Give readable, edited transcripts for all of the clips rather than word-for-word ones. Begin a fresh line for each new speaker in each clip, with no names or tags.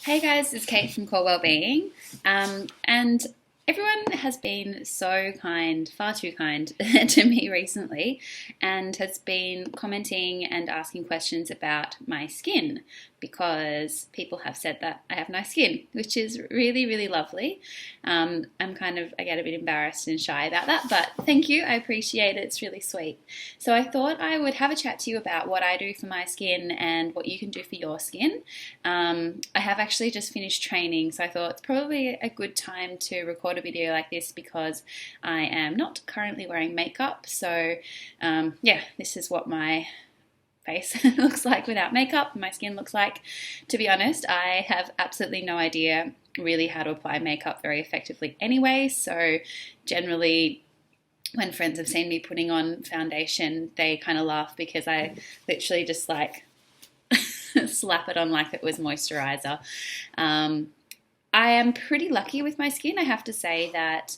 Hey guys, it's Kate from Core Wellbeing. And everyone has been so kind, far too kind to me recently, and has been commenting and asking questions about my skin because people have said that I have nice skin, which is really, really lovely. I get a bit embarrassed and shy about that, but thank you. I appreciate it. It's really sweet. So I thought I would have a chat to you about what I do for my skin and what you can do for your skin. I have actually just finished training, so I thought it's probably a good time to record a video like this because I am not currently wearing makeup. So, this is what my face looks like without makeup, my skin looks like. To be honest, I have absolutely no idea really how to apply makeup very effectively anyway, so generally when friends have seen me putting on foundation, they kind of laugh because I literally just like slap it on like it was moisturizer. I am pretty lucky with my skin. I have to say that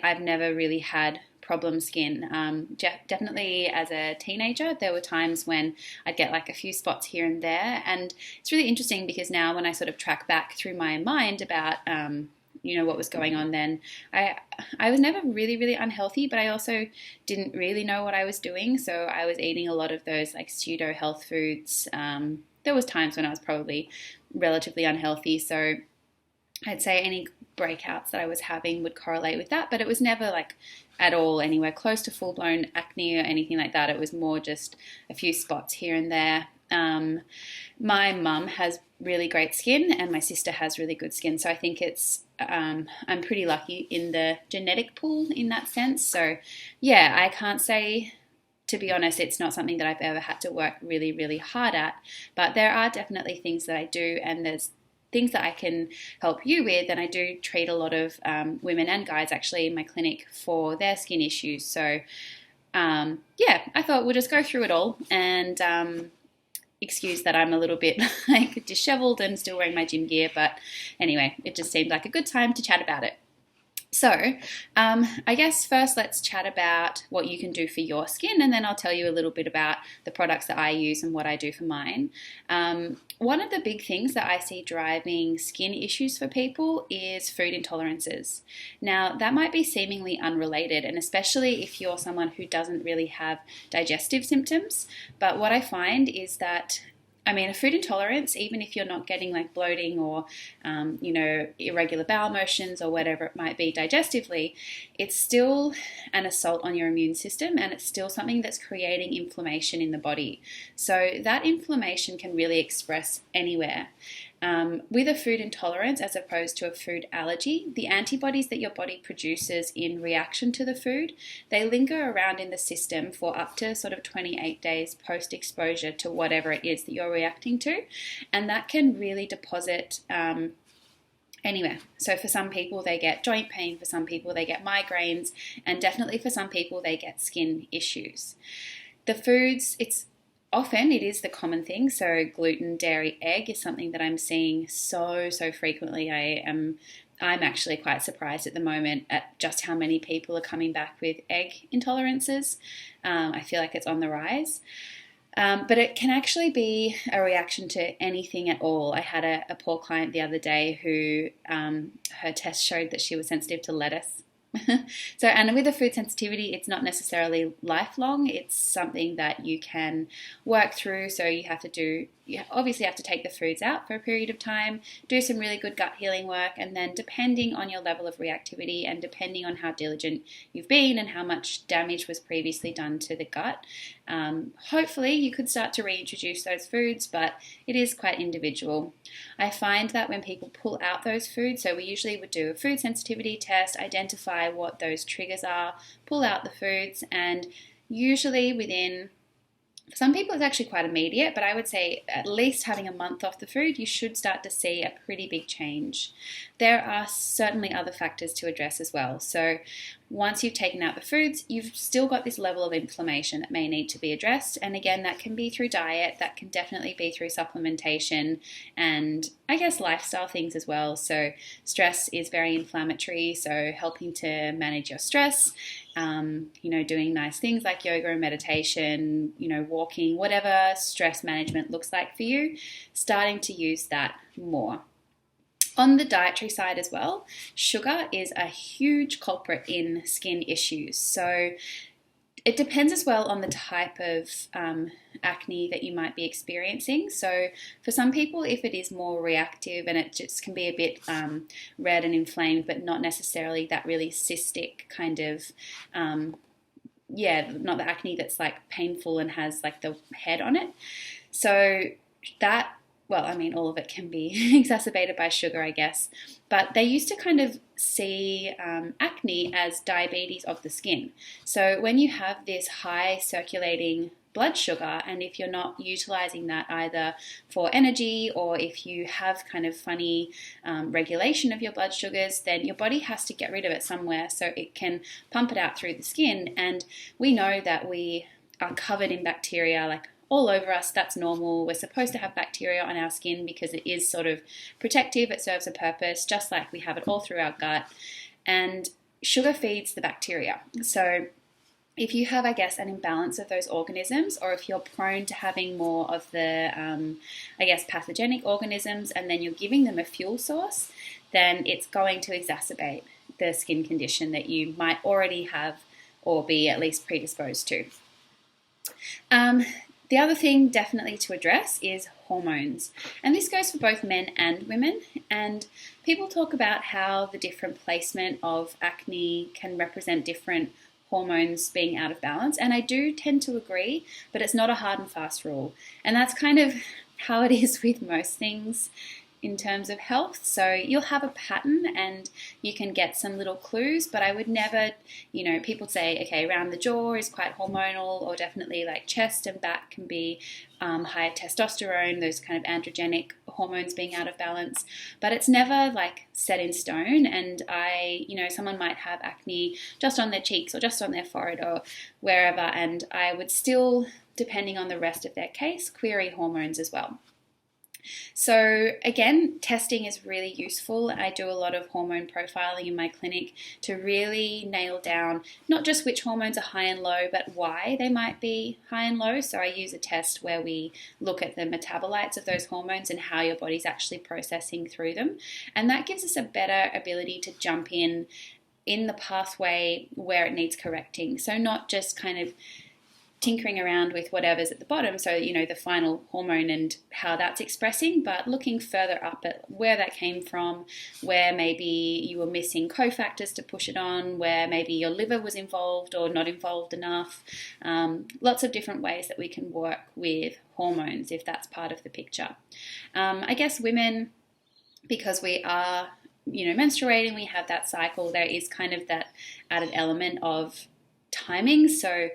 I've never really had problem skin. Definitely as a teenager, there were times when I'd get like a few spots here and there. And it's really interesting because now when I sort of track back through my mind about what was going on then. I was never really, really unhealthy, but I also didn't really know what I was doing. So I was eating a lot of those like pseudo health foods. There was times when I was probably relatively unhealthy. So I'd say any breakouts that I was having would correlate with that, but it was never like at all anywhere close to full-blown acne or anything like that. It was more just a few spots here and there. My mum has really great skin and my sister has really good skin, so I think I'm pretty lucky in the genetic pool in that sense. So yeah, I can't say, to be honest, it's not something that I've ever had to work really, really hard at, but there are definitely things that I do, and there's things that I can help you with. And I do treat a lot of women and guys actually in my clinic for their skin issues. So I thought we'll just go through it all and excuse that I'm a little bit like disheveled and still wearing my gym gear. But anyway, it just seemed like a good time to chat about it. So I guess first let's chat about what you can do for your skin, and then I'll tell you a little bit about the products that I use and what I do for mine. One of the big things that I see driving skin issues for people is food intolerances. Now, that might be seemingly unrelated, and especially if you're someone who doesn't really have digestive symptoms, but what I find is that a food intolerance, even if you're not getting like bloating or, irregular bowel motions or whatever it might be digestively, it's still an assault on your immune system, and it's still something that's creating inflammation in the body. So that inflammation can really express anywhere. With a food intolerance as opposed to a food allergy, the antibodies that your body produces in reaction to the food, they linger around in the system for up to sort of 28 days post-exposure to whatever it is that you're reacting to, and that can really deposit anywhere. So for some people they get joint pain, for some people they get migraines, and definitely for some people they get skin issues. The foods, often it is the common thing. So gluten, dairy, egg is something that I'm seeing so frequently. I'm actually quite surprised at the moment at just how many people are coming back with egg intolerances. I feel like it's on the rise. But it can actually be a reaction to anything at all. I had a poor client the other day who her test showed that she was sensitive to lettuce. So, and with a food sensitivity, it's not necessarily lifelong. It's something that you can work through. So you obviously have to take the foods out for a period of time, do some really good gut healing work, and then depending on your level of reactivity and depending on how diligent you've been and how much damage was previously done to the gut, hopefully you could start to reintroduce those foods, but it is quite individual. I find that when people pull out those foods, so we usually would do a food sensitivity test, identify what those triggers are, pull out the foods, and usually within, for some people it's actually quite immediate, but I would say at least having a month off the food, you should start to see a pretty big change. There are certainly other factors to address as well. So once you've taken out the foods, you've still got this level of inflammation that may need to be addressed. And again, that can be through diet, that can definitely be through supplementation, and I guess lifestyle things as well. So stress is very inflammatory, so helping to manage your stress, doing nice things like yoga and meditation, walking, whatever stress management looks like for you, starting to use that more. On the dietary side as well, sugar is a huge culprit in skin issues. So it depends as well on the type of acne that you might be experiencing. So for some people, if it is more reactive and it just can be a bit red and inflamed, but not necessarily that really cystic kind of, not the acne that's like painful and has like the head on it. So that, well, I mean, all of it can be exacerbated by sugar, I guess. But they used to kind of see acne as diabetes of the skin. So when you have this high circulating blood sugar, and if you're not utilizing that either for energy or if you have kind of funny regulation of your blood sugars, then your body has to get rid of it somewhere so it can pump it out through the skin. And we know that we are covered in bacteria, like all over us. That's normal. We're supposed to have bacteria on our skin because it is sort of protective. It serves a purpose, just like we have it all through our gut. And sugar feeds the bacteria. So if you have, I guess, an imbalance of those organisms, or if you're prone to having more of the, pathogenic organisms, and then you're giving them a fuel source, then it's going to exacerbate the skin condition that you might already have or be at least predisposed to. The other thing definitely to address is hormones. And this goes for both men and women. And people talk about how the different placement of acne can represent different hormones being out of balance. And I do tend to agree, but it's not a hard and fast rule. And that's kind of how it is with most things in terms of health. So you'll have a pattern and you can get some little clues, but I would never, people say, okay, around the jaw is quite hormonal, or definitely like chest and back can be higher testosterone, those kind of androgenic hormones being out of balance, but it's never like set in stone. And someone might have acne just on their cheeks or just on their forehead or wherever, and I would still, depending on the rest of their case, query hormones as well. So again, testing is really useful. I do a lot of hormone profiling in my clinic to really nail down not just which hormones are high and low, but why they might be high and low. So I use a test where we look at the metabolites of those hormones and how your body's actually processing through them. And that gives us a better ability to jump in the pathway where it needs correcting. So not just kind of tinkering around with whatever's at the bottom, so the final hormone and how that's expressing, but looking further up at where that came from, where maybe you were missing cofactors to push it on, where maybe your liver was involved or not involved enough. Lots of different ways that we can work with hormones if that's part of the picture. I guess women, because we are menstruating, we have that cycle, there is kind of that added element of timing. So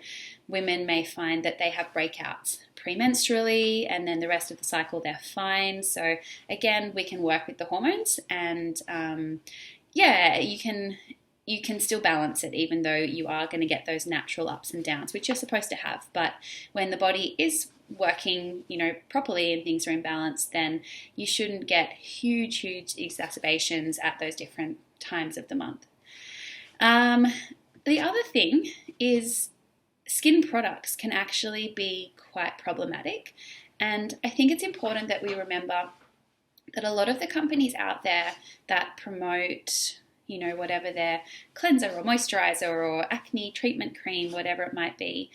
women may find that they have breakouts premenstrually and then the rest of the cycle they're fine. So again, we can work with the hormones and you can still balance it even though you are going to get those natural ups and downs, which you're supposed to have. But when the body is working, properly and things are in balance, then you shouldn't get huge exacerbations at those different times of the month. The other thing is skin products can actually be quite problematic. And I think it's important that we remember that a lot of the companies out there that promote, whatever their cleanser or moisturizer or acne treatment cream, whatever it might be,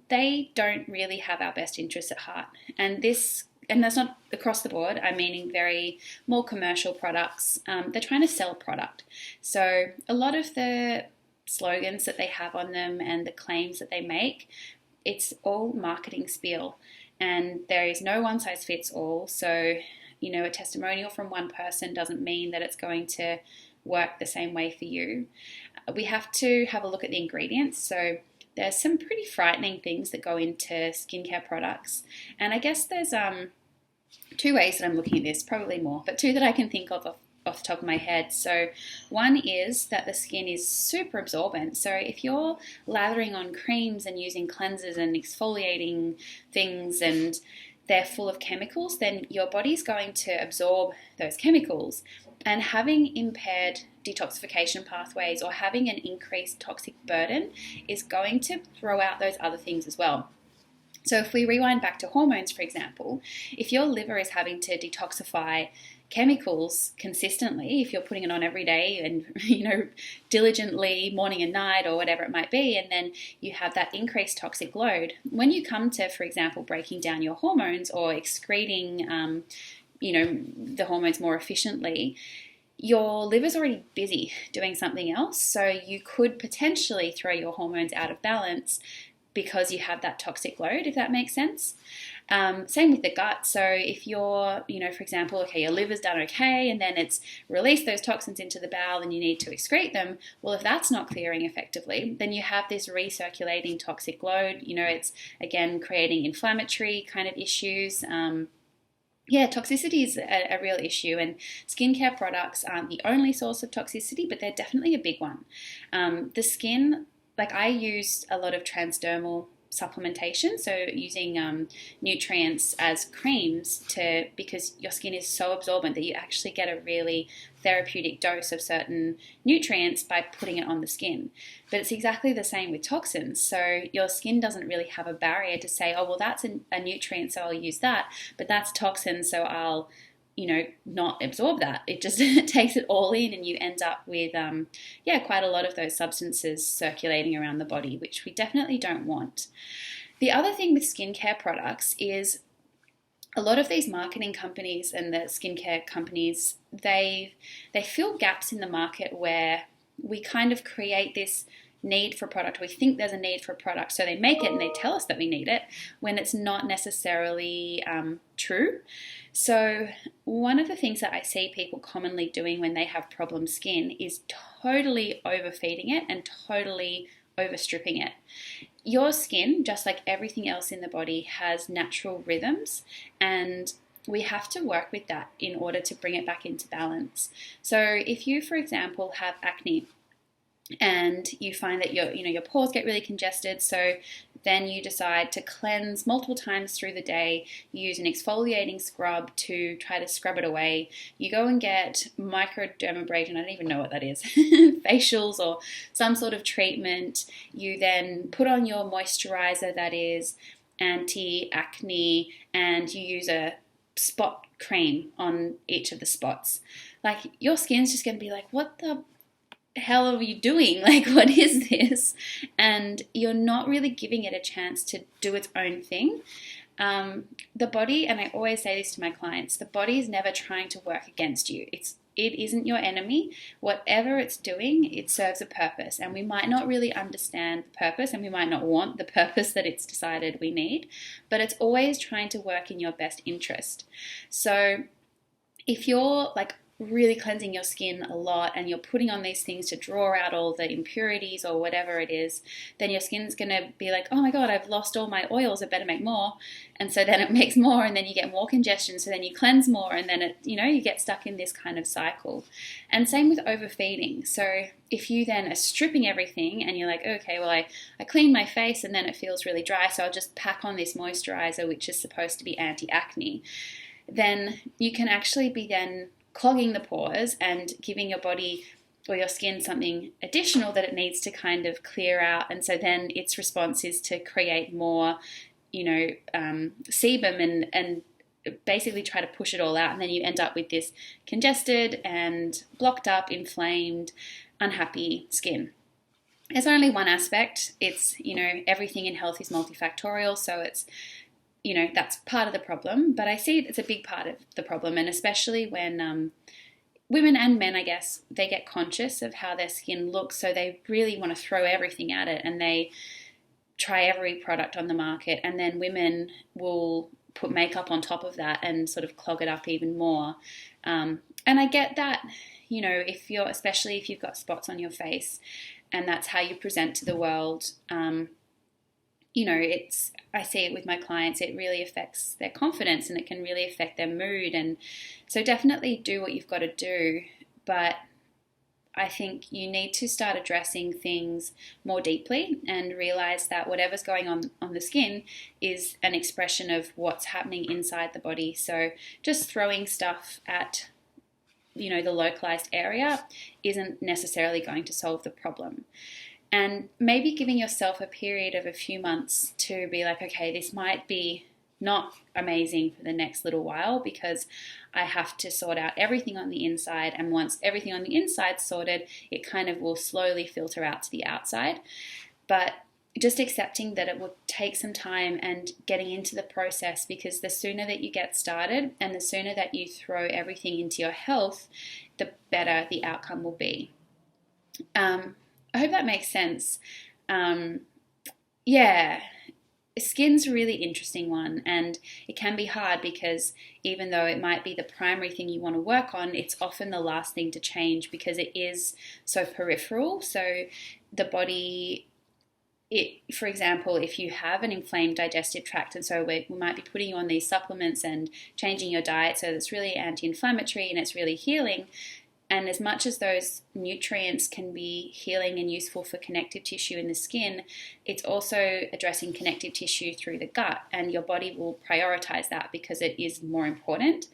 they don't really have our best interests at heart. And that's not across the board. I mean, in very more commercial products, they're trying to sell product. So a lot of the slogans that they have on them and the claims that they make, it's all marketing spiel, and there is no one size fits all. So a testimonial from one person doesn't mean that it's going to work the same way for you. We have to have a look at the ingredients. So there's some pretty frightening things that go into skincare products, and I guess there's two ways that I'm looking at this, probably more, but two that I can think of off the top of my head. So one is that the skin is super absorbent. So if you're lathering on creams and using cleansers and exfoliating things and they're full of chemicals, then your body's going to absorb those chemicals. And having impaired detoxification pathways or having an increased toxic burden is going to throw out those other things as well. So if we rewind back to hormones, for example, if your liver is having to detoxify chemicals consistently, if you're putting it on every day and, diligently morning and night or whatever it might be, and then you have that increased toxic load, when you come to, for example, breaking down your hormones or excreting, the hormones more efficiently, your liver's already busy doing something else. So you could potentially throw your hormones out of balance because you have that toxic load, if that makes sense. Same with the gut. So if you're, for example, okay, your liver's done okay, and then it's released those toxins into the bowel and you need to excrete them. Well, if that's not clearing effectively, then you have this recirculating toxic load. It's, again, creating inflammatory kind of issues. Toxicity is a real issue, and skincare products aren't the only source of toxicity, but they're definitely a big one. The skin, like I use a lot of transdermal supplementation, so using nutrients as creams because your skin is so absorbent that you actually get a really therapeutic dose of certain nutrients by putting it on the skin. But it's exactly the same with toxins. So your skin doesn't really have a barrier to say, oh, well, that's a nutrient, so I'll use that, but that's toxin, so I'll not absorb that. It just takes it all in, and you end up with, quite a lot of those substances circulating around the body, which we definitely don't want. The other thing with skincare products is a lot of these marketing companies and the skincare companies, they fill gaps in the market where we kind of create this need for product. We think there's a need for a product, so they make it and they tell us that we need it when it's not necessarily true. So one of the things that I see people commonly doing when they have problem skin is totally overfeeding it and totally overstripping it. Your skin, just like everything else in the body, has natural rhythms, and we have to work with that in order to bring it back into balance. So if you, for example, have acne, and you find that your pores get really congested, so then you decide to cleanse multiple times through the day. You use an exfoliating scrub to try to scrub it away. You go and get microdermabrasion, I don't even know what that is, facials or some sort of treatment. You then put on your moisturizer that is anti-acne, and you use a spot cream on each of the spots. Like, your skin's just going to be like, what the hell are you doing? Like, what is this? And you're not really giving it a chance to do its own thing. The body, and I always say this to my clients, the body is never trying to work against you. It isn't your enemy. Whatever it's doing, it serves a purpose, and we might not really understand the purpose, and we might not want the purpose that it's decided we need, but it's always trying to work in your best interest. So if you're like really cleansing your skin a lot and you're putting on these things to draw out all the impurities or whatever it is, then your skin's going to be like, oh my God, I've lost all my oils, I better make more. And so then it makes more, and then you get more congestion, so then you cleanse more, and then you get stuck in this kind of cycle. And same with overfeeding. So if you then are stripping everything and you're like, okay, well, I clean my face and then it feels really dry, so I'll just pack on this moisturizer which is supposed to be anti-acne, then you can actually be then clogging the pores and giving your body or your skin something additional that it needs to kind of clear out. And so then its response is to create more, sebum and basically try to push it all out. And then you end up with this congested and blocked up, inflamed, unhappy skin. There's only one aspect. It's, everything in health is multifactorial. So it's, that's part of the problem, but I see it's a big part of the problem, and especially when women and men, I guess, they get conscious of how their skin looks, so they really want to throw everything at it, and they try every product on the market, and then women will put makeup on top of that and sort of clog it up even more. And I get that, especially if you've got spots on your face, and that's how you present to the world. I see it with my clients, it really affects their confidence and it can really affect their mood. And so definitely do what you've got to do. But I think you need to start addressing things more deeply and realize that whatever's going on the skin is an expression of what's happening inside the body. So just throwing stuff at the localized area isn't necessarily going to solve the problem. And maybe giving yourself a period of a few months to be like, okay, this might be not amazing for the next little while because I have to sort out everything on the inside. And once everything on the inside's sorted, it kind of will slowly filter out to the outside. But just accepting that it will take some time and getting into the process, because the sooner that you get started and the sooner that you throw everything into your health, the better the outcome will be. I hope that makes sense. Skin's a really interesting one, and it can be hard because even though it might be the primary thing you want to work on, it's often the last thing to change because it is so peripheral. So the body, for example, if you have an inflamed digestive tract, and so we might be putting you on these supplements and changing your diet so it's really anti-inflammatory and it's really healing. And as much as those nutrients can be healing and useful for connective tissue in the skin, it's also addressing connective tissue through the gut, and your body will prioritize that because it is more important.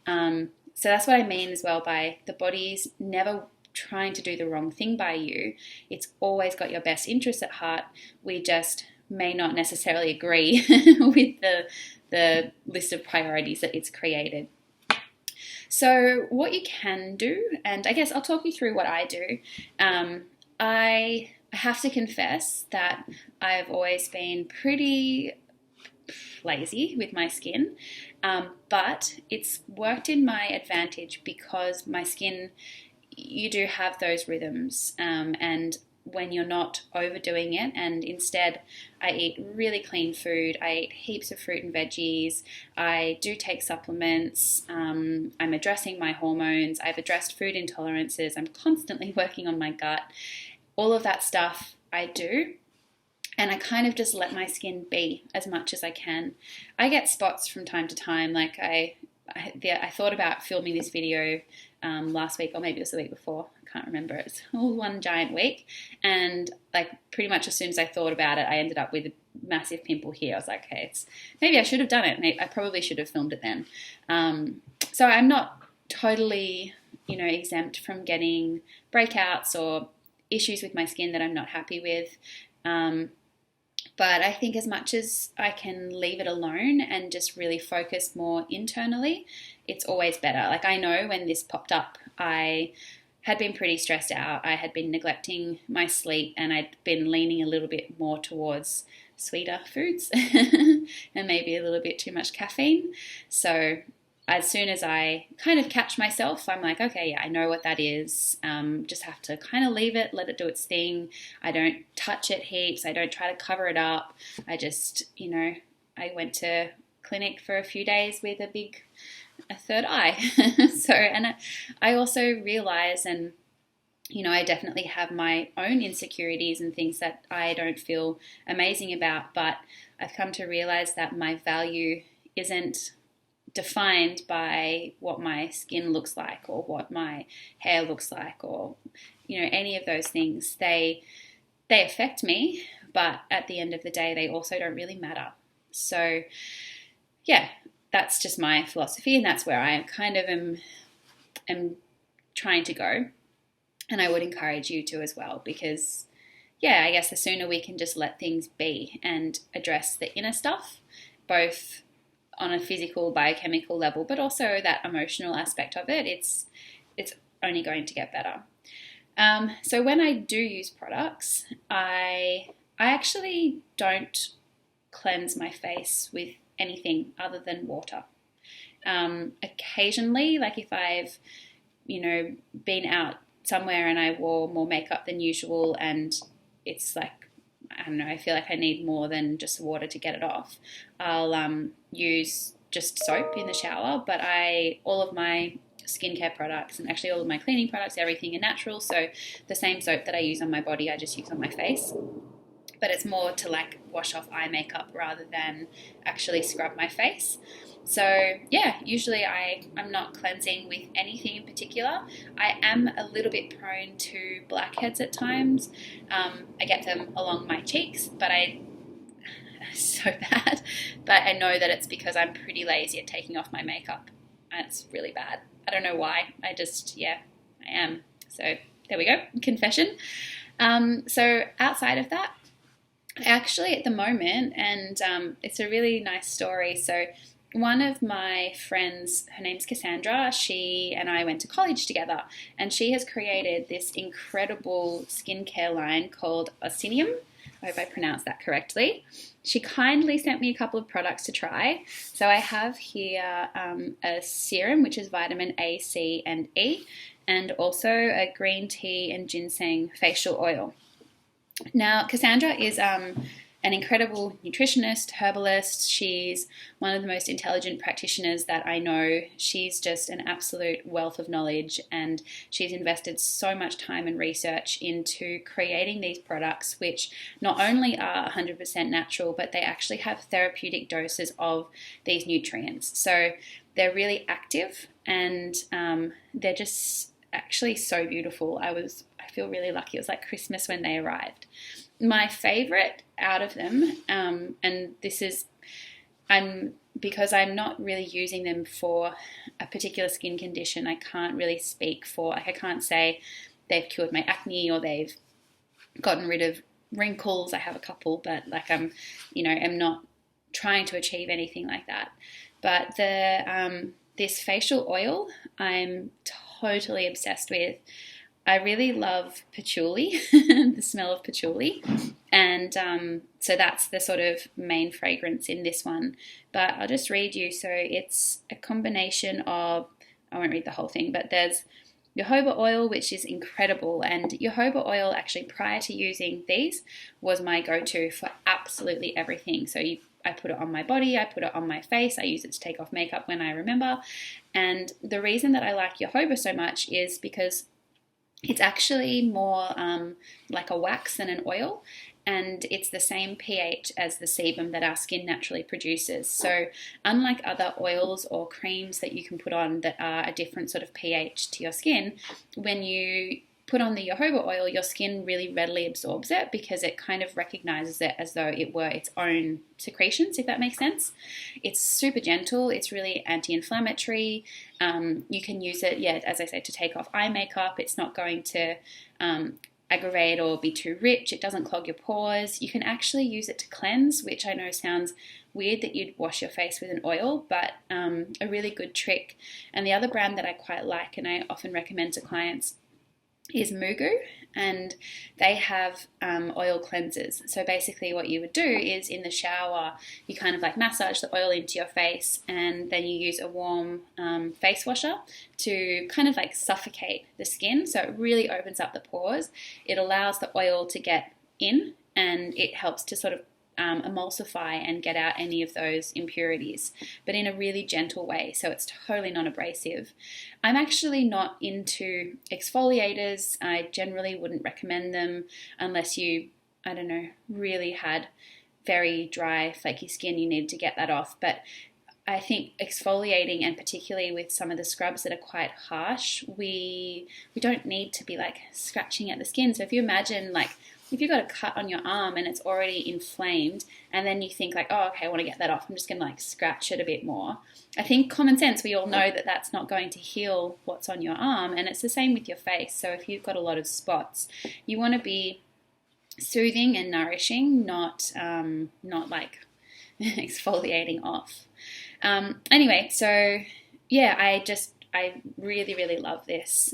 So that's what I mean as well by the body's never trying to do the wrong thing by you. It's always got your best interest at heart. We just may not necessarily agree with the list of priorities that it's created. So what you can do, and I guess I'll talk you through what I do. I have to confess that I've always been pretty lazy with my skin, but it's worked in my advantage because my skin, you do have those rhythms, and when you're not overdoing it, and instead I eat really clean food, I eat heaps of fruit and veggies, I do take supplements, I'm addressing my hormones, I've addressed food intolerances, I'm constantly working on my gut, all of that stuff I do, and I kind of just let my skin be as much as I can. I get spots from time to time, like I thought about filming this video last week, or maybe it was the week before, I can't remember. It's all one giant week, and like pretty much as soon as I thought about it, I ended up with a massive pimple here. I was like, okay, maybe I should have done it. Maybe I probably should have filmed it then. So I'm not totally, exempt from getting breakouts or issues with my skin that I'm not happy with. But I think as much as I can leave it alone and just really focus more internally, it's always better. Like I know when this popped up, I had been pretty stressed out. I had been neglecting my sleep, and I'd been leaning a little bit more towards sweeter foods and maybe a little bit too much caffeine. So as soon as I kind of catch myself, I'm like, okay, yeah, I know what that is. Just have to kind of leave it, let it do its thing. I don't touch it heaps. I don't try to cover it up. I just, I went to clinic for a few days with a third eye. And I also realize, and, I definitely have my own insecurities and things that I don't feel amazing about, but I've come to realize that my value isn't defined by what my skin looks like or what my hair looks like or any of those things. They affect me, but at the end of the day they also don't really matter. So yeah, that's just my philosophy, and that's where I kind of am trying to go, and I would encourage you to as well, because I guess the sooner we can just let things be and address the inner stuff, both on a physical, biochemical level, but also that emotional aspect of it, it's only going to get better. So when I do use products, I actually don't cleanse my face with anything other than water. Occasionally, like if I've, been out somewhere and I wore more makeup than usual and it's like, I don't know, I feel like I need more than just water to get it off, I'll use just soap in the shower, but all of my skincare products and actually all of my cleaning products, everything are natural, so the same soap that I use on my body I just use on my face, but it's more to like wash off eye makeup rather than actually scrub my face. So usually I'm not cleansing with anything in particular. I am a little bit prone to blackheads at times. I get them along my cheeks, but so bad. But I know that it's because I'm pretty lazy at taking off my makeup. And it's really bad. I don't know why. I am. So there we go. Confession. So outside of that, Actually, at the moment, and it's a really nice story. So, one of my friends, her name's Cassandra, she and I went to college together, and she has created this incredible skincare line called Oceanium. I hope I pronounced that correctly. She kindly sent me a couple of products to try. So, I have here a serum, which is vitamin A, C, and E, and also a green tea and ginseng facial oil. Now, Cassandra is an incredible nutritionist, herbalist. She's one of the most intelligent practitioners that I know. She's just an absolute wealth of knowledge, and she's invested so much time and research into creating these products, which not only are 100% natural, but they actually have therapeutic doses of these nutrients. So they're really active, and they're just actually so beautiful. I feel really lucky. It was like Christmas when they arrived. My favorite out of them, and this is because I'm not really using them for a particular skin condition. I can't really speak for, like, I can't say they've cured my acne or they've gotten rid of wrinkles. I have a couple, but like I'm not trying to achieve anything like that. But this facial oil, I'm totally obsessed with. I really love patchouli, the smell of patchouli, and so that's the sort of main fragrance in this one. But I'll just read you. So it's a combination of, I won't read the whole thing, but there's jojoba oil, which is incredible, and jojoba oil, actually, prior to using these, was my go-to for absolutely everything. So I put it on my body, I put it on my face, I use it to take off makeup when I remember. And the reason that I like jojoba so much is because it's actually more like a wax than an oil, and it's the same pH as the sebum that our skin naturally produces. So unlike other oils or creams that you can put on that are a different sort of pH to your skin, when you put on the jojoba oil, your skin really readily absorbs it because it kind of recognizes it as though it were its own secretions, if that makes sense. It's super gentle. It's really anti-inflammatory. You can use it, as I say, to take off eye makeup. It's not going to aggravate or be too rich. It doesn't clog your pores. You can actually use it to cleanse, which I know sounds weird that you'd wash your face with an oil, but a really good trick. And the other brand that I quite like and I often recommend to clients is Mugu, and they have oil cleansers. So basically what you would do is in the shower, you kind of like massage the oil into your face, and then you use a warm face washer to kind of like suffocate the skin. So it really opens up the pores. It allows the oil to get in, and it helps to sort of emulsify and get out any of those impurities, but in a really gentle way, so it's totally non-abrasive. I'm actually not into exfoliators. I generally wouldn't recommend them unless you, I don't know, really had very dry, flaky skin. You needed to get that off. But I think exfoliating, and particularly with some of the scrubs that are quite harsh, we don't need to be like scratching at the skin. So if you imagine, like, if you've got a cut on your arm and it's already inflamed, and then you think like, oh, okay, I want to get that off, I'm just going to like scratch it a bit more. I think common sense, we all know that that's not going to heal what's on your arm, and it's the same with your face. So if you've got a lot of spots, you want to be soothing and nourishing, not like exfoliating off. Anyway, so yeah, I really, really love this.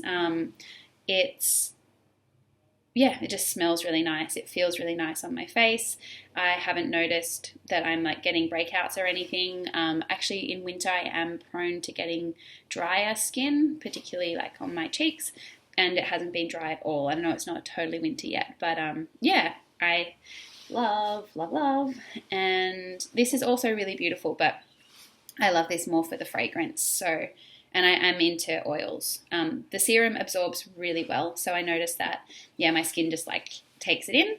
It just smells really nice. It feels really nice on my face. I haven't noticed that I'm like getting breakouts or anything. Actually, in winter, I am prone to getting drier skin, particularly like on my cheeks, and it hasn't been dry at all. I know it's not totally winter yet, but yeah, I love, love, love. And this is also really beautiful, but I love this more for the fragrance. So, and I am into oils. The serum absorbs really well, so I noticed that, my skin just like takes it in.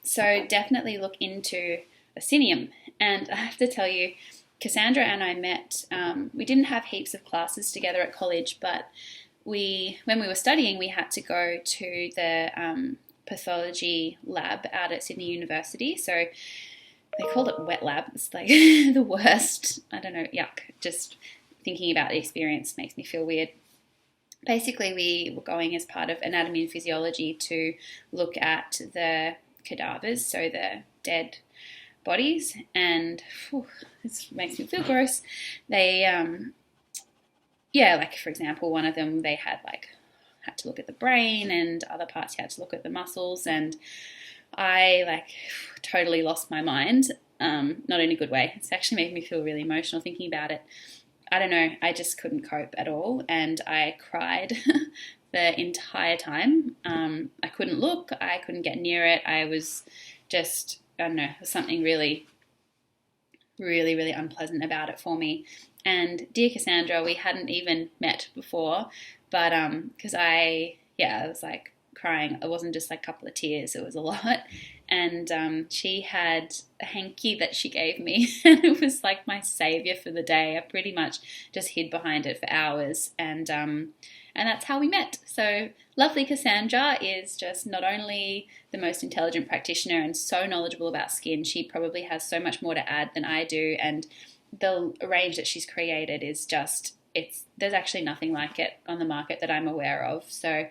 So definitely look into Oceanium. And I have to tell you, Cassandra and I met, we didn't have heaps of classes together at college, but when we were studying, we had to go to the pathology lab out at Sydney University. So they called it wet lab. It's like the worst. I don't know, yuck. Just thinking about the experience makes me feel weird. Basically, we were going as part of anatomy and physiology to look at the cadavers, so the dead bodies, and this makes me feel gross. They, like for example, one of them they had to look at the brain, and other parts you had to look at the muscles, and I totally lost my mind. Not in a good way. It's actually made me feel really emotional thinking about it. I don't know, I just couldn't cope at all, and I cried the entire time. I couldn't look, I couldn't get near it. I was just, I don't know, there was something really, really, really unpleasant about it for me. And dear Cassandra, we hadn't even met before, but because I was crying. It wasn't just a couple of tears, it was a lot. And she had a hanky that she gave me, and it was like my savior for the day. I pretty much just hid behind it for hours, and that's how we met. So lovely Cassandra is just not only the most intelligent practitioner and so knowledgeable about skin, she probably has so much more to add than I do, and the range that she's created is just, there's actually nothing like it on the market that I'm aware of. So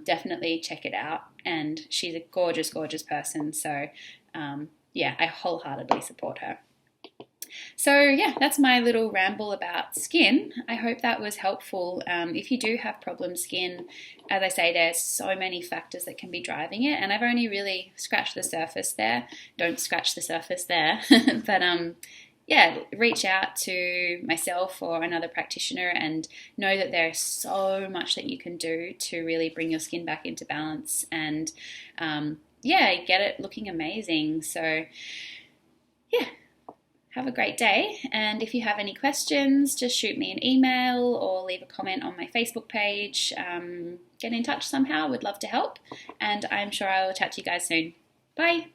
definitely check it out. And she's a gorgeous, gorgeous person. So I wholeheartedly support her. So that's my little ramble about skin. I hope that was helpful. If you do have problem skin, as I say, there's so many factors that can be driving it, and I've only really scratched the surface there. Don't scratch the surface there. But reach out to myself or another practitioner, and know that there's so much that you can do to really bring your skin back into balance and get it looking amazing. So have a great day, and if you have any questions, just shoot me an email or leave a comment on my Facebook page. Get in touch somehow, would love to help, and I'm sure I will chat to you guys soon. Bye.